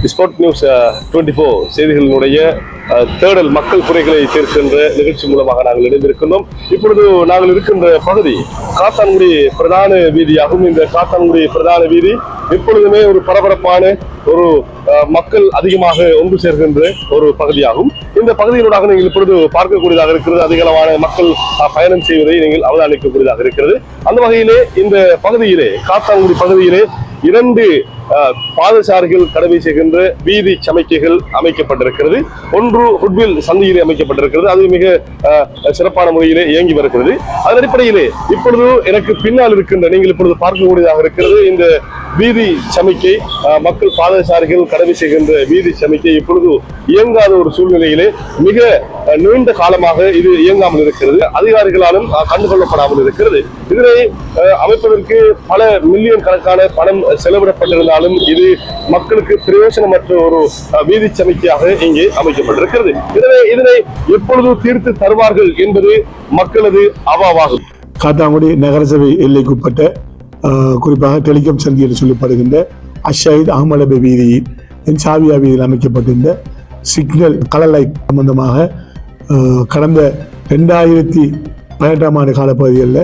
Sport news 24 செய்திகளினுடைய தேடல் மக்கள் குறைகளை தீர்க்கின்ற நிகழ்ச்சி மூலமாக நாங்கள் இணைந்திருக்கின்றோம். இப்பொழுது நாங்கள் இருக்கின்ற பகுதி காத்தான்குடி பிரதான வீதியாகும். இந்த காத்தான்குடி பிரதான வீதி எப்பொழுதுமே ஒரு பரபரப்பான ஒரு மக்கள் அதிகமாக ஒன்று சேர்கின்ற ஒரு பகுதியாகும். இந்த பகுதியினூடாக நீங்கள் இப்பொழுது பார்க்கக்கூடியதாக இருக்கிறது. அதிகளவான மக்கள் பயணம் செய்வதை நீங்கள் அவதானிக்கக்கூடியதாக இருக்கிறது. அந்த வகையிலே இந்த பகுதியிலே காத்தான்குடி பகுதியிலே 2 பாதசாரிகள் கடமை செய்கின்ற வீதி சமிக்கைகள் அமைக்கப்பட்டிருக்கிறது. ஒன்று ஹுட்வில் சந்தையிலே அமைக்கப்பட்டிருக்கிறது. அது மிக சிறப்பான முறையிலே இயங்கி வருகிறது. அதன் அடிப்படையிலே இப்பொழுது எனக்கு பின்னால் இருக்கின்ற நீங்கள் இப்பொழுது பார்க்கக்கூடியதாக இருக்கிறது இந்த வீதி சமிக்கை, மக்கள் பாதசாரிகள் கடமை செய்கின்ற வீதி சமிக்கை இப்பொழுது இயங்காத ஒரு சூழ்நிலையிலே மிக நீண்ட காலமாக இது இயங்காமல் இருக்கிறது. அதிகாரிகளாலும் கண்டுகொள்ளப்படாமல் இருக்கிறது. இதனை அமைப்பதற்கு பல மில்லியன் கணக்கான பணம் செலவிடப்பட்டிருந்தாலும் இது மக்களுக்கு பிரயோஜனமற்ற ஒரு வீதி சமிக்கையாக இங்கே அமைக்கப்பட்டிருக்கிறது. இதனை எப்பொழுது தீர்த்து தருவார்கள் என்பது மக்களது அவாவாகும். காத்தான்குடி நகரசபை எல்லைக்குட்பட்ட குறிப்பாக டெலிகாம் சந்தி என்று சொல்லப்படுகின்ற அஷாயித் அகமலபை வீதியில் சாவியா வீதியில் அமைக்கப்பட்டிருந்த சிக்னல் கலர் லைட் சம்பந்தமாக கடந்த 2018ஆம் ஆண்டு காலப்பகுதிகளில்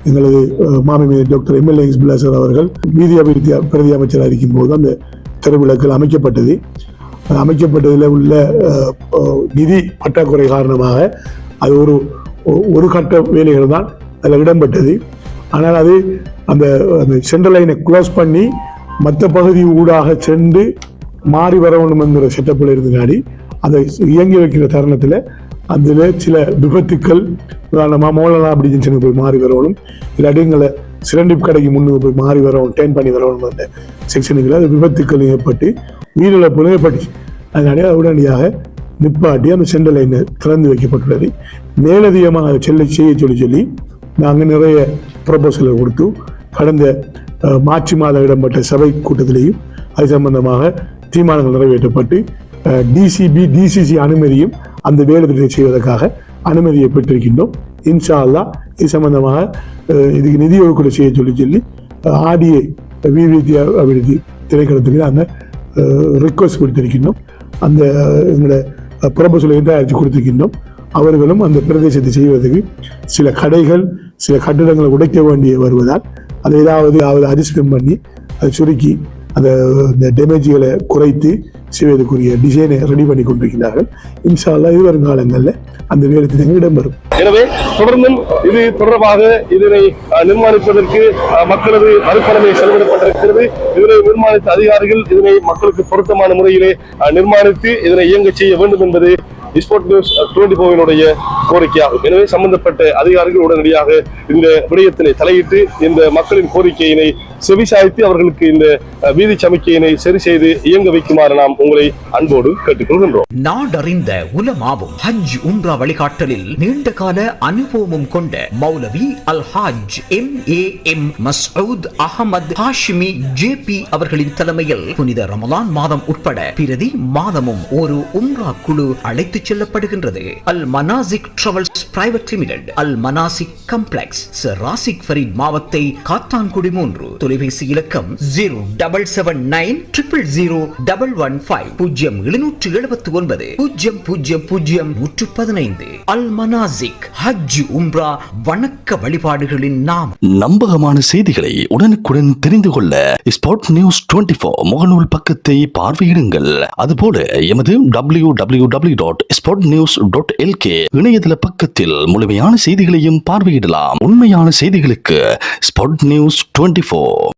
எங்களது மாமி டாக்டர் எம்எல்ஏ இஸ்புல்லாசர் அவர்கள் வீதி அபிவிருத்தி பிரதி அமைச்சராக இருக்கும் போது அந்த தெருவிளக்குகள் அமைக்கப்பட்டது. அமைக்கப்பட்டதில் உள்ள நிதி பற்றாக்குறை காரணமாக அது ஒரு கட்ட வேலைகள் தான் அதில் இடம்பெற்றது. ஆனால் அது அந்த சென்ட்ரல் லைனை க்ளோஸ் பண்ணி மற்ற பகுதி ஊடாக சென்று மாறி வர வேண்டும் என்கிற செட்டப்பில் இருந்தனாடி அதை இயங்கி வைக்கிற தருணத்தில் அதில் சில விபத்துக்கள், உதாரணமாக மோலனா அப்படி ஜங்ஷனுக்கு போய் மாறி வரணும், இல்லாட்டி எங்களை சிரண்டிப் கடைக்கு முன்னுக்கு போய் மாறி வரணும், டேர்ன் பண்ணி வரணும் அந்த செக்ஷனுக்கு அது விபத்துக்கள் ஏற்பட்டு உயிரிழப்பு ஏற்பட்டுச்சு. அதனால உடனடியாக நிப்பாட்டி அந்த சென்ட்ரல் லைனை திறந்து வைக்கப்பட்டுள்ளது. மேலதிகமாக செய்ய சொல்லி நாங்கள் நிறைய ப்ரொபோசலை கொடுத்து கடந்த மார்ச் மாதம் இடம்பெற்ற சபை கூட்டத்திலேயும் அது சம்பந்தமாக தீர்மானங்கள் நிறைவேற்றப்பட்டு டிசிசி அனுமதியும் அந்த வேலை திட்டத்தை செய்வதற்காக அனுமதியை பெற்றிருக்கின்றோம். இன்ஷா அல்லாஹ் இது சம்பந்தமாக இதுக்கு நிதி ஒதுக்கீடு செய்ய சொல்லி ஆர்டிஏ வீதி அபிவிருத்தி திணைக்களத்துக்கு அந்த ரிக்வஸ்ட் கொடுத்திருக்கின்றோம். அந்த எங்களோட ப்ரொபோசலை தயாரித்து கொடுத்திருக்கின்றோம். அவர்களும் அந்த பிரதேசத்தை செய்வதற்கு சில கடைகள், சில கட்டிடங்களை உடைக்க வேண்டிய வருவதால் அதை ஏதாவது அட்ஜஸ்ட்மெண்ட் பண்ணி அதை சுருக்கி அந்த டேமேஜ்களை குறைத்து செய்வதற்குரிய டிசைனை ரெடி பண்ணி கொண்டிருக்கிறார்கள். இன்ஷா அல்லாஹ் இது வருங்காலங்களில் அந்த வேலை திட்டங்கள் இடம்பெறும். எனவே தொடர்ந்தும் இது தொடர்பாக இதனை நிர்மாணிப்பதற்கு மக்களது அனுப்பணமே செலவிடப்பட்டிருக்கிறது. இதனை நிர்மாணித்த அதிகாரிகள் இதனை மக்களுக்கு பொருத்தமான முறையிலே நிர்மாணித்து இதனை இயங்க செய்ய வேண்டும் என்பது ஸ்போர்ட் நியூஸ் 24 கோரிக்கையாகும். எனவே சம்பந்தப்பட்ட அதிகாரிகள் உடனடியாக இந்த விடயத்தினை தலையிட்டு இந்த மக்களின் கோரிக்கையினை செவிசாய்த்து அவர்களுக்கு இந்த வீதி சமிக்கையினை சரி செய்து இயங்க வைக்குமாறு நாம் உங்களை அன்போடு கேட்டுக்கொள்கின்றோம். நாடறிந்த உலமாவும் ஹஜ் உம்ரா வழிகாட்டலில் நீண்ட கால அனுபவமும் கொண்ட மௌலவி அல் ஹாஜ் MAM மஸ்ஊத் அஹமத் ஹாஷிமி JP அவர்களின் தலைமையில் புனித ரமலான் மாதம் உட்பட பிரதி மாதமும் ஒரு உம்ரா குழு அழைத்துச் செல்லப்படுகின்றது. அல் மனாசிக் டிராவல்ஸ் பிரைவேட் லிமிடெட், அல் மனாசிக் காம்ப்ளெக்ஸ், சர் ராசிக் ஃபரீத் மாவத்தை, காத்தான்குடி 3. தொலைபேசி இலக்கம் 0790000115 0779000115. அல் மனாசிக் ஹஜ் உம்ரா வணக்க வழிபாடுகளின் நாம். நம்பகமான செய்திகளை உடனுக்குடன் தெரிந்து கொள்ள ஸ்போர்ட் நியூஸ் 24 முகநூல் பக்கத்தை பார்வையிடுங்கள். அதுபோல எமது www.sportnews.lk இணையதள பக்கத்தில் முழுமையான செய்திகளையும் பார்வையிடலாம். உண்மையான செய்திகளுக்கு ஸ்போர்ட் நியூஸ் 24.